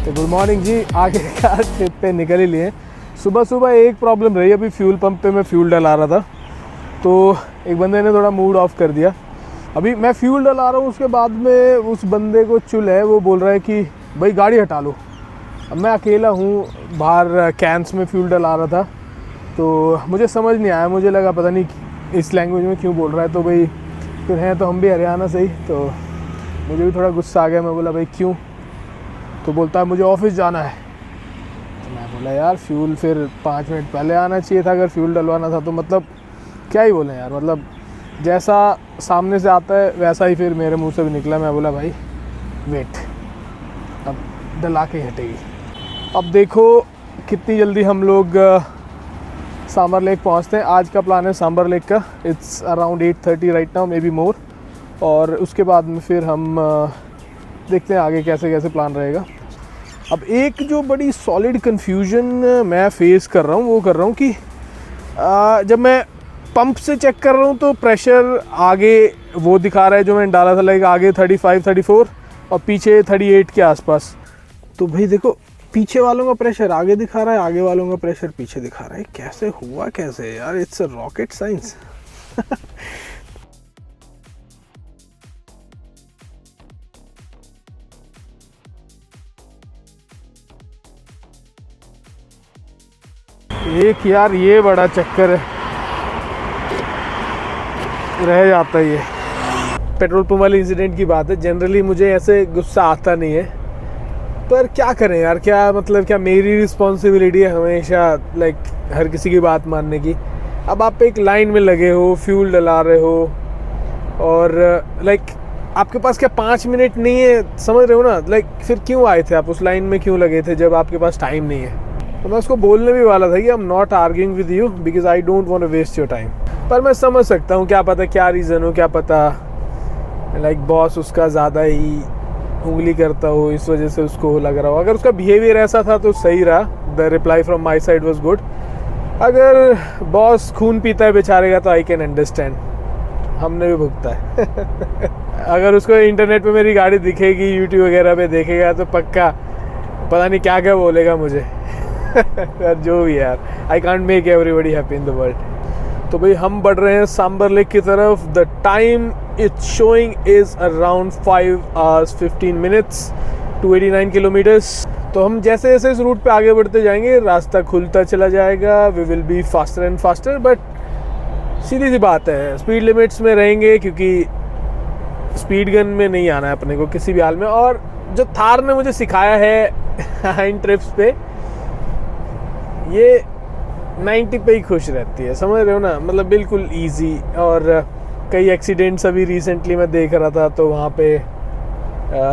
तो good morning जी। आगे का ट्रिप पे निकल ही लिए। सुबह सुबह एक प्रॉब्लम रही, अभी फ्यूल पंप पे मैं फ्यूल डला रहा था तो एक बंदे ने थोड़ा मूड ऑफ कर दिया। अभी मैं फ्यूल डला रहा हूँ, उसके बाद में उस बंदे को चुल है, वो बोल रहा है कि भाई गाड़ी हटा लो। अब मैं अकेला हूँ, बाहर कैंस में फ्यूल डला रहा था तो मुझे समझ नहीं आया, मुझे लगा पता नहीं इस लैंग्वेज में क्यों बोल रहा है। तो भाई फिर हैं तो हम भी हरियाणा से ही, तो मुझे भी थोड़ा गुस्सा आ गया। मैं बोला भाई क्यों? तो बोलता है मुझे ऑफिस जाना है। तो मैं बोला यार फ्यूल फिर 5 मिनट पहले आना चाहिए था, अगर फ्यूल डलवाना था तो। मतलब क्या ही बोलें यार, मतलब जैसा सामने से आता है वैसा ही फिर मेरे मुंह से भी निकला। मैं बोला भाई वेट, अब डला के हटेगी। अब देखो कितनी जल्दी हम लोग सांबर लेक पहुंचते हैं। आज का प्लान है सांबर लेक का। It's around 8:30 right now, may be more. और उसके बाद में फिर हम देखते हैं आगे कैसे कैसे प्लान रहेगा। अब एक जो बड़ी सॉलिड कन्फ्यूजन मैं फेस कर रहा हूँ वो कर रहा हूँ कि जब मैं पंप से चेक कर रहा हूँ तो प्रेशर आगे वो दिखा रहा है जो मैंने डाला था, लाइक आगे 35-34 और पीछे 38 के आसपास। तो भाई देखो पीछे वालों का प्रेशर आगे दिखा रहा है, आगे वालों का प्रेशर पीछे दिखा रहा है। कैसे हुआ कैसे यार? It's a rocket science. एक यार ये बड़ा चक्कर है, रह जाता है ये। पेट्रोल पंप वाले इंसिडेंट की बात है। जनरली मुझे ऐसे गुस्सा आता नहीं है, पर क्या करें यार, क्या मतलब क्या मेरी रिस्पॉन्सिबिलिटी है हमेशा लाइक हर किसी की बात मानने की। अब आप एक लाइन में लगे हो, फ्यूल डला रहे हो और लाइक आपके पास क्या 5 मिनट नहीं है, समझ रहे हो ना? लाइक फिर क्यों आए थे आप उस लाइन में, क्यों लगे थे जब आपके पास टाइम नहीं है? तो मैं उसको बोलने भी वाला था कि I am not arguing with you because I don't want to waste your time. पर मैं समझ सकता हूँ, क्या पता क्या रीज़न हो, क्या पता लाइक बॉस उसका ज़्यादा ही उंगली करता हो, इस वजह से उसको लग रहा हो। अगर उसका बिहेवियर ऐसा था तो सही रहा, the reply from my side was good. अगर बॉस खून पीता है बेचारे का तो आई कैन अंडरस्टैंड, हमने भी भुगता है। अगर उसको इंटरनेट पे मेरी गाड़ी दिखेगी, यूट्यूब वगैरह पे देखेगा तो पक्का पता नहीं क्या क्या बोलेगा मुझे। यार जो भी यार, I can't make everybody happy in the world. तो भाई हम बढ़ रहे हैं सांबर लेक की तरफ। The time it's showing is around 5 hours 15 minutes 289 kilometres. तो हम जैसे जैसे इस रूट पे आगे बढ़ते जाएंगे रास्ता खुलता चला जाएगा। We will be faster and faster, but सीधी सी बात है स्पीड लिमिट्स में रहेंगे, क्योंकि स्पीड गन में नहीं आना है अपने को किसी भी हाल में। और जो थार ने मुझे सिखाया है इन ट्रिप्स पे, ये 90 पे ही खुश रहती है, समझ रहे हो ना? मतलब बिल्कुल इजी। और कई एक्सीडेंट्स अभी रिसेंटली मैं देख रहा था तो वहाँ पे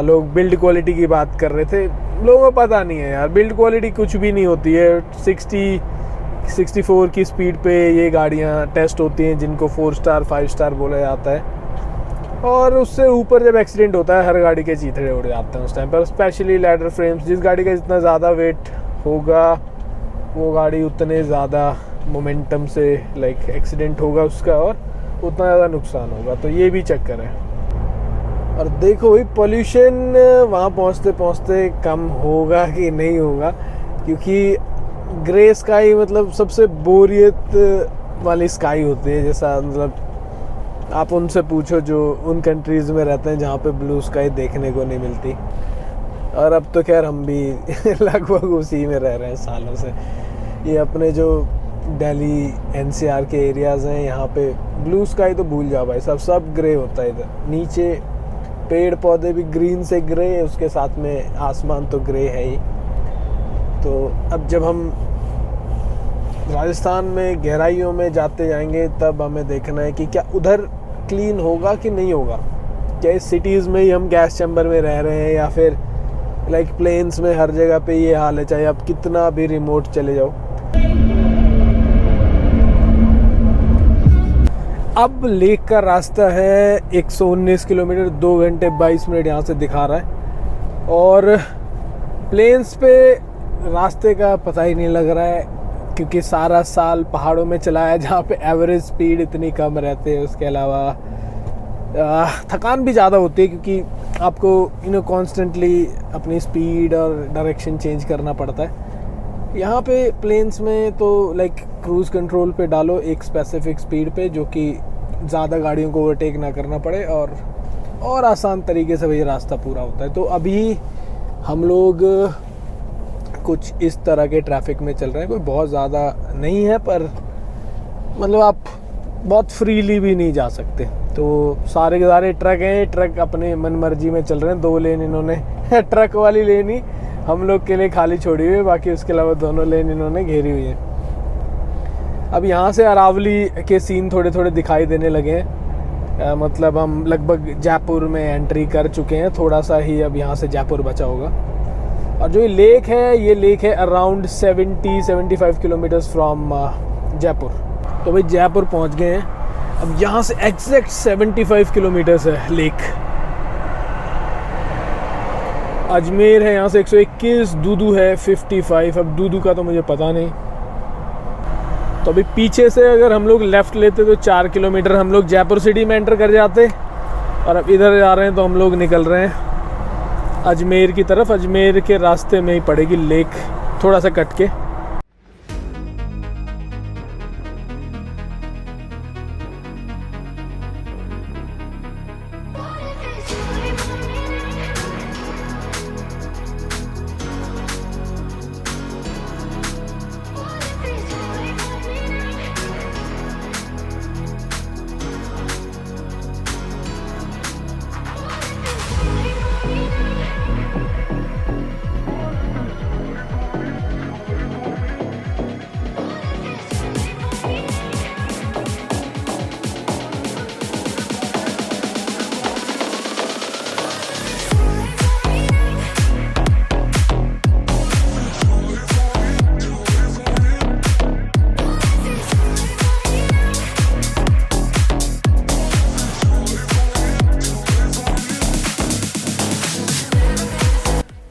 लोग बिल्ड क्वालिटी की बात कर रहे थे। लोगों को पता नहीं है यार, बिल्ड क्वालिटी कुछ भी नहीं होती है। 60-64 की स्पीड पे ये गाड़ियाँ टेस्ट होती हैं जिनको 4 स्टार 5 स्टार बोला जाता है। और उससे ऊपर जब एक्सीडेंट होता है हर गाड़ी के चीथड़े उड़ जाते हैं उस टाइम पर। स्पेशली लैडर फ्रेम्स, जिस गाड़ी का जितना ज़्यादा वेट होगा वो गाड़ी उतने ज़्यादा मोमेंटम से लाइक एक्सीडेंट होगा उसका और उतना ज़्यादा नुकसान होगा। तो ये भी चक्कर है। और देखो भाई पोल्यूशन वहाँ पहुँचते पहुँचते कम होगा कि नहीं होगा, क्योंकि ग्रे स्काई मतलब सबसे बोरियत वाली स्काई होती है। जैसा मतलब आप उनसे पूछो जो उन कंट्रीज़ में रहते हैं जहाँ पे ब्लू स्काई देखने को नहीं मिलती। और अब तो खैर हम भी लगभग उसी में रह रहे हैं सालों से। ये अपने जो दिल्ली एनसीआर के एरियाज़ हैं यहाँ पे ब्लू स्काई तो भूल जाओ भाई, सब ग्रे होता है इधर। नीचे पेड़ पौधे भी ग्रीन से ग्रे, उसके साथ में आसमान तो ग्रे है ही। तो अब जब हम राजस्थान में गहराइयों में जाते जाएंगे तब हमें देखना है कि क्या उधर क्लीन होगा कि नहीं होगा। क्या इस सिटीज़ में ही हम गैस चैम्बर में रह रहे हैं या फिर लाइक प्लेन्स में हर जगह पे ये हाल है, चाहे आप कितना भी रिमोट चले जाओ। अब लेक का रास्ता है 119 किलोमीटर, 2 घंटे 22 मिनट यहाँ से दिखा रहा है। और प्लेन्स पे रास्ते का पता ही नहीं लग रहा है, क्योंकि सारा साल पहाड़ों में चला है जहाँ पे एवरेज स्पीड इतनी कम रहती है। उसके अलावा थकान भी ज़्यादा होती है क्योंकि आपको कॉन्स्टेंटली अपनी स्पीड और डायरेक्शन चेंज करना पड़ता है। यहाँ पे प्लेन्स में तो लाइक क्रूज़ कंट्रोल पे डालो एक स्पेसिफिक स्पीड पे, जो कि ज़्यादा गाड़ियों को ओवरटेक ना करना पड़े और आसान तरीके से वही रास्ता पूरा होता है। तो अभी हम लोग कुछ इस तरह के ट्रैफिक में चल रहे हैं, कोई बहुत ज़्यादा नहीं है, पर मतलब आप बहुत फ्रीली भी नहीं जा सकते। तो सारे के सारे ट्रक हैं, ट्रक अपने मन मर्जी में चल रहे हैं। 2 लेन इन्होंने ट्रक वाली लेन ही हम लोग के लिए खाली छोड़ी हुई है, बाकी उसके अलावा दोनों लेन इन्होंने घेरी हुई है। अब यहाँ से अरावली के सीन थोड़े थोड़े दिखाई देने लगे हैं। मतलब हम लगभग जयपुर में एंट्री कर चुके हैं, थोड़ा सा ही अब यहाँ से जयपुर बचा होगा। और जो ये लेक है अराउंड 70-75 किलोमीटर्स फ्रॉम जयपुर। तो भाई जयपुर पहुँच गए हैं। अब यहाँ से एग्जैक्ट 75 किलोमीटर्स है लेक। अजमेर है यहाँ से 121, दूदू है 55। अब दूदू का तो मुझे पता नहीं। तो अभी पीछे से अगर हम लोग लेफ़्ट लेते तो 4 किलोमीटर हम लोग जयपुर सिटी में एंटर कर जाते, और अब इधर जा रहे हैं तो हम लोग निकल रहे हैं अजमेर की तरफ। अजमेर के रास्ते में ही पड़ेगी लेक, थोड़ा सा कट के।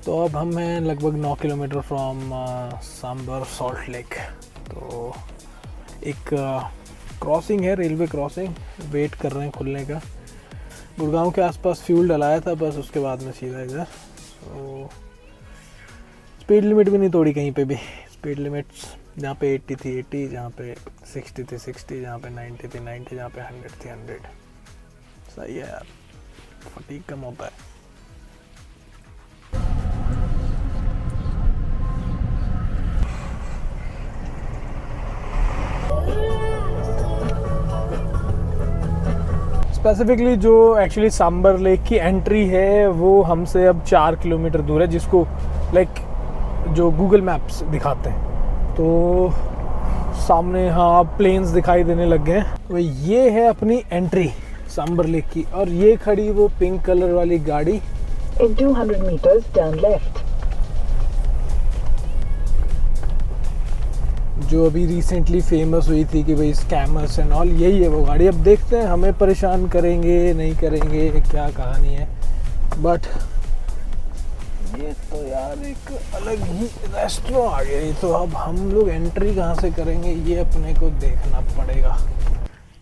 तो अब हम हैं लगभग 9 kilometre from Sambhar salt lake. तो एक क्रॉसिंग है, रेलवे क्रॉसिंग, वेट कर रहे हैं खुलने का। गुड़गांव के आसपास फ्यूल डलाया था बस, उसके बाद में सीधा इधर। तो स्पीड लिमिट भी नहीं तोड़ी कहीं पे भी। स्पीड लिमिट्स जहाँ पे 80 थी 80, जहाँ पे 60 थी 60, जहाँ पे 90 थी 90, जहाँ पे 100 थी 100। सही है यार, फटीग कम होता है। स्पेसिफिकली जो एक्चुअली सांबर लेक की एंट्री है वो हमसे अब 4 किलोमीटर दूर है, जिसको लाइक जो गूगल मैप्स दिखाते हैं। तो सामने हाँ प्लेन्स दिखाई देने लग गए हैं। तो ये है अपनी एंट्री सांबर लेक की, और ये खड़ी वो पिंक कलर वाली गाड़ी। In 200 meters turn left. जो अभी रिसेंटली फेमस हुई थी कि भाई स्कैमर्स एंड ऑल, यही है वो गाड़ी। अब देखते हैं हमें परेशान करेंगे नहीं करेंगे, क्या कहानी है। बट ये तो यार एक अलग ही रेस्टोरेंट आ गया। तो अब हम लोग एंट्री कहाँ से करेंगे ये अपने को देखना पड़ेगा।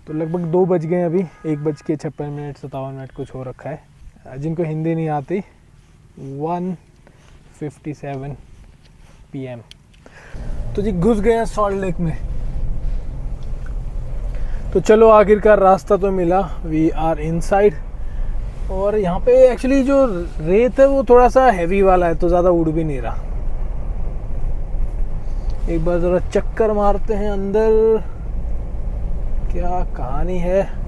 तो लगभग 2 बज गए अभी, 1:56 57 कुछ हो रखा है। जिनको हिंदी नहीं आती 1:57 PM। तो जी घुस गए हैं सॉल्ट लेक में। तो चलो आखिरकार रास्ता तो मिला, वी आर इनसाइड। और यहाँ पे एक्चुअली जो रेत है वो थोड़ा सा हैवी वाला है, तो ज़्यादा उड़ भी नहीं रहा। एक बार ज़रा चक्कर मारते हैं अंदर, क्या कहानी है।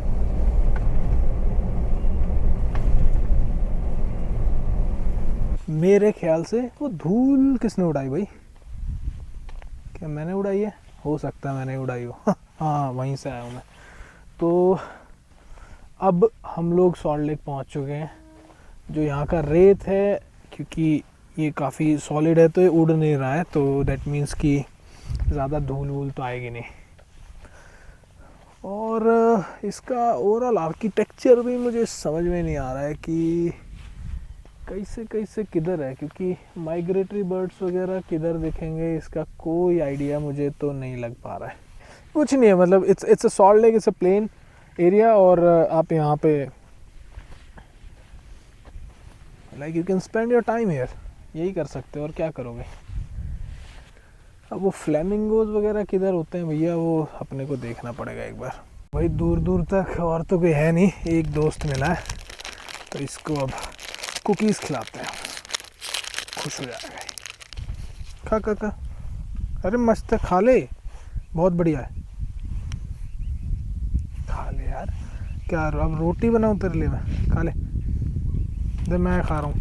मेरे ख्याल से वो धूल किसने उड़ाई भाई? क्या मैंने उड़ाई है? हो सकता है मैंने उड़ाई हो। हाँ वहीं से आया हूँ मैं। तो अब हम लोग सॉल्ट लेक पहुँच चुके हैं। जो यहाँ का रेत है, क्योंकि ये काफ़ी सॉलिड है तो ये उड़ नहीं रहा है, तो दैट मीन्स कि ज़्यादा धूल वूल तो आएगी नहीं। और इसका ओवरऑल आर्किटेक्चर भी मुझे समझ में नहीं आ रहा है कि कैसे किधर है, क्योंकि माइग्रेटरी बर्ड्स वगैरह किधर दिखेंगे इसका कोई आइडिया मुझे तो नहीं लग पा रहा है। कुछ नहीं है, मतलब it's a salt lake, it's a plain area. और आप यहाँ पे like you can spend your time here, यही कर सकते हो और क्या करोगे। अब वो फ्लेमिंगोज वगैरह किधर होते हैं भैया, वो अपने को देखना पड़ेगा एक बार। भाई दूर दूर तक और तो कोई है नहीं, एक दोस्त मिला है तो इसको अब कुकीज़ खिलाते हैं, खुश हो जाएगा। खा खा खा, अरे मस्त है, खा ले, बहुत बढ़िया है, खा ले यार। क्या अब रोटी बनाऊँ तेरे लिए मैं, खा ले। दे मैं खा रहा हूँ,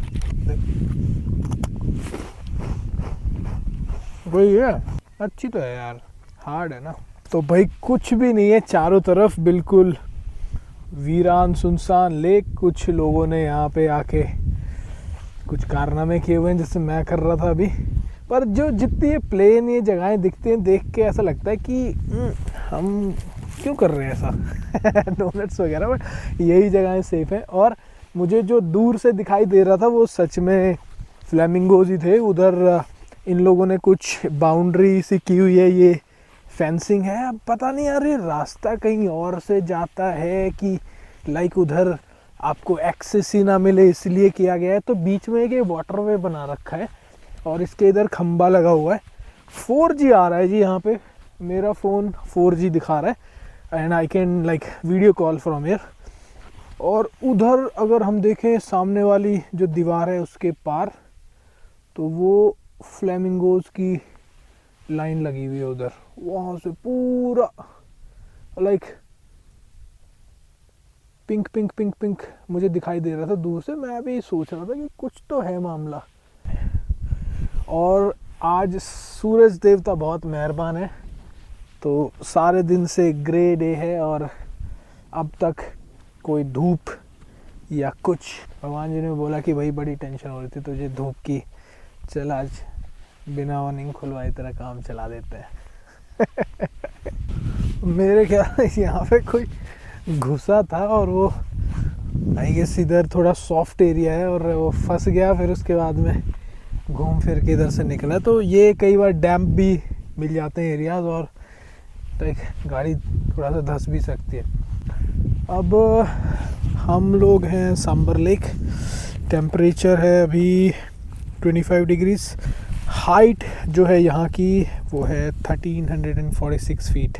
वही है, अच्छी तो है यार, हार्ड है ना। तो भाई कुछ भी नहीं है चारों तरफ, बिल्कुल वीरान सुनसान लेक। कुछ लोगों ने यहाँ पे आके कुछ कारनामे किए हुए हैं जैसे मैं कर रहा था अभी। पर जो जितनी ये प्लेन ये जगहें दिखती हैं देख के ऐसा लगता है कि हम क्यों कर रहे हैं ऐसा डोनट्स वगैरह, बट यही जगहें सेफ़ हैं। और मुझे जो दूर से दिखाई दे रहा था वो सच में फ्लेमिंगोज ही थे। उधर इन लोगों ने कुछ बाउंड्री सी की हुई है, ये फेंसिंग है। अब पता नहीं यार ये रास्ता कहीं और से जाता है कि लाइक उधर आपको एक्सेस ही ना मिले इसलिए किया गया है। तो बीच में एक वाटरवे बना रखा है और इसके इधर खंबा लगा हुआ है। 4G आ रहा है जी यहाँ पे, मेरा फ़ोन 4G दिखा रहा है and I can like video call from here. और उधर अगर हम देखें सामने वाली जो दीवार है उसके पार, तो वो फ्लेमिंगोज की लाइन लगी हुई है उधर, वहाँ से पूरा like pink pink pink pink मुझे दिखाई दे रहा था दूर से। मैं भी सोच रहा था कि कुछ तो है मामला। और आज सूरज देवता बहुत मेहरबान है, तो सारे दिन से ग्रे डे है और अब तक कोई धूप या कुछ। भगवान जी ने बोला कि भाई बड़ी टेंशन हो रही थी तुझे धूप की, चल आज बिना वार्निंग खुलवाए तेरा काम चला देते हैं मेरे ख्याल यहाँ पे कोई घुसा था और वो आई गेस इधर थोड़ा सॉफ्ट एरिया है और वो फंस गया, फिर उसके बाद में घूम फिर के इधर से निकला। तो ये कई बार डैम्प भी मिल जाते हैं एरियाज और तो एक गाड़ी थोड़ा सा धंस भी सकती है। अब हम लोग हैं सांबर लेक, टेम्परेचर है अभी 25 डिग्रीज। हाइट जो है यहाँ की वो है 1346 फीट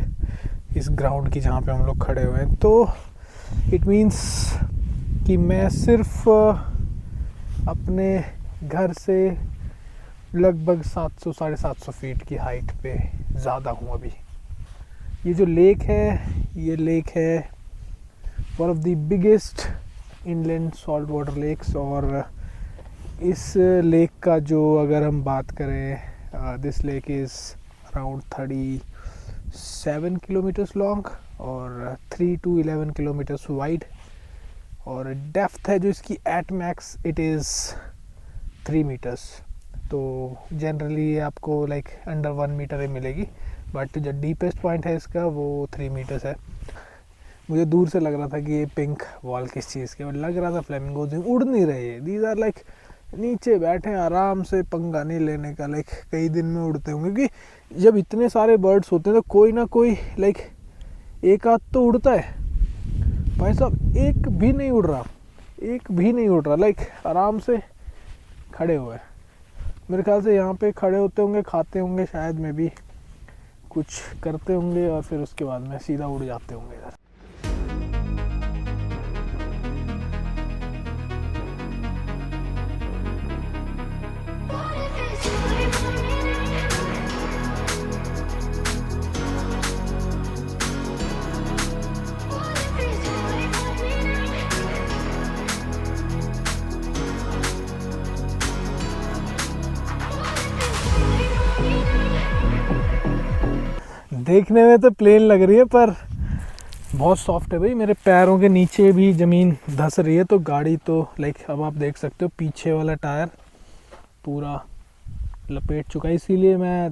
इस ग्राउंड की जहाँ पे हम लोग खड़े हुए हैं। तो इट मीन्स कि मैं सिर्फ अपने घर से लगभग 700-750 फीट की हाइट पे ज़्यादा हूँ अभी। ये जो लेक है, ये लेक है one of the biggest inland salt water lakes. और इस लेक का जो अगर हम बात करें, this lake is around 37 kilometres long और 3 to 11 किलोमीटर्स वाइड। और डेप्थ है जो इसकी at max it is 3 metres. तो जनरली आपको लाइक अंडर 1 मीटर ही मिलेगी, बट जो डीपेस्ट पॉइंट है इसका वो 3 मीटर्स है। मुझे दूर से लग रहा था कि ये पिंक वॉल किस चीज़ के, लग रहा था फ्लेमिंगोज उड़ नहीं रहे। दीज आर लाइक नीचे बैठे हैं आराम से, पंगा नहीं लेने का, लाइक कई दिन में उड़ते होंगे। क्योंकि जब इतने सारे बर्ड्स होते हैं तो कोई ना कोई लाइक एक आध तो उड़ता है। भाई साहब एक भी नहीं उड़ रहा, एक भी नहीं उड़ रहा, लाइक आराम से खड़े हुए। मेरे ख्याल से यहाँ पे खड़े होते होंगे, खाते होंगे, शायद में भी कुछ करते होंगे और फिर उसके बाद में सीधा उड़ जाते होंगे इधर। देखने में तो प्लेन लग रही है पर बहुत सॉफ्ट है भाई। मेरे पैरों के नीचे भी ज़मीन धंस रही है। तो गाड़ी तो लाइक अब आप देख सकते हो पीछे वाला टायर पूरा लपेट चुका है। इसीलिए मैं,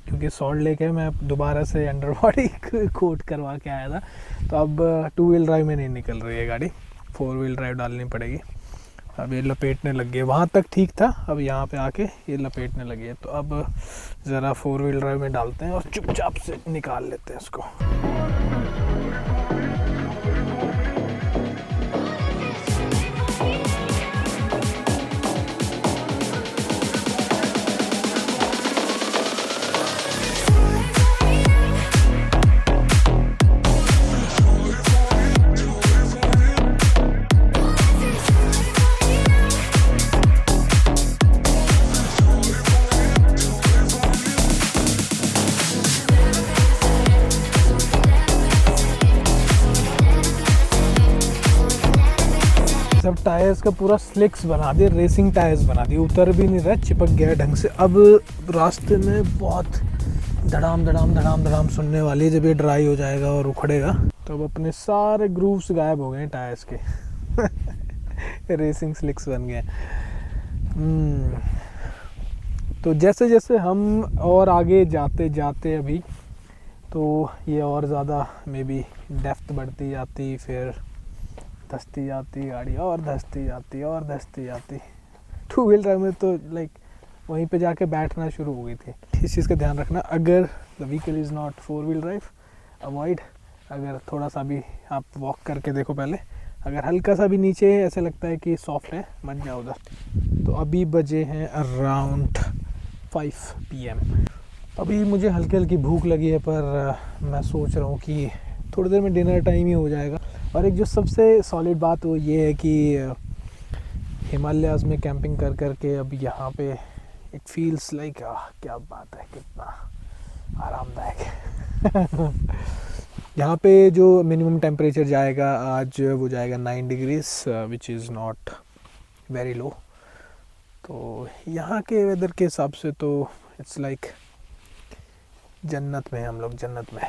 क्योंकि सॉल्ट लेक है, मैं दोबारा से अंडर बॉडी कोट करवा के आया था। तो अब 2 व्हील ड्राइव में नहीं निकल रही है गाड़ी, 4 व्हील ड्राइव डालनी पड़ेगी। अब ये लपेटने लग गई, वहाँ तक ठीक था, अब यहाँ पे आके ये लपेटने लगी है। तो अब ज़रा 4 व्हील ड्राइव में डालते हैं और चुपचाप से निकाल लेते हैं इसको। सब टायर्स का पूरा स्लिक्स बना दिए, रेसिंग टायर्स बना दिए, उतर भी नहीं रहा, चिपक गया ढंग से। अब रास्ते में बहुत धड़ाम धड़ाम धड़ाम धड़ाम सुनने वाली है। जब ये ड्राई हो जाएगा और उखड़ेगा तो अब अपने सारे ग्रूव्स गायब हो गए टायर्स के रेसिंग स्लिक्स बन गए। तो जैसे जैसे हम और आगे जाते जाते अभी तो ये और ज़्यादा मे बी डेप्थ बढ़ती जाती, फिर धंसती जाती गाड़ी, और धंसती जाती और धंसती जाती। 2 व्हील ड्राइव में तो लाइक वहीं पे जाके बैठना शुरू हो गई थी। इस चीज़ का ध्यान रखना, अगर the vehicle is not 4 wheel drive avoid. अगर थोड़ा सा भी आप वॉक करके देखो पहले, अगर हल्का सा भी नीचे ऐसे लगता है कि सॉफ्ट है, मत जाओ उधर। तो अभी बजे हैं अराउंड 5 PM। अभी मुझे हल्की हल्की भूख लगी है, पर मैं सोच रहा हूँ कि थोड़ी देर में डिनर टाइम ही हो जाएगा। और एक जो सबसे सॉलिड बात वो ये है कि हिमालयाज़ में कैंपिंग कर कर के अब यहाँ पे इट फील्स लाइक क्या बात है, कितना आरामदायक यहाँ पे जो मिनिमम टेम्परेचर जाएगा आज वो जाएगा 9 degrees, which is not very low. तो यहाँ के वेदर के हिसाब से तो इट्स लाइक जन्नत में, हम लोग जन्नत में।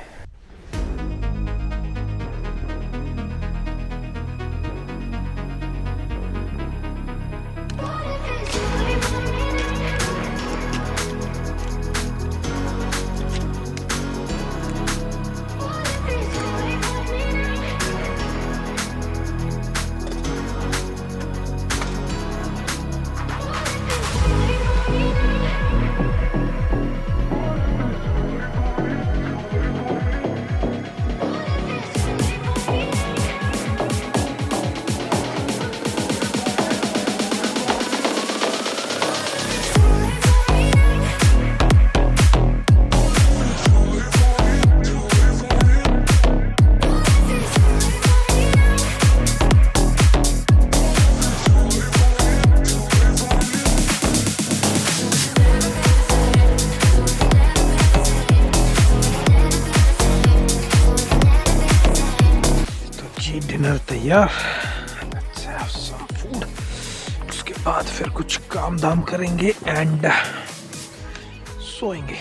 डिनर तैयार, लेट्स हैव सम फूड। उसके बाद फिर कुछ काम धाम करेंगे एंड सोएंगे।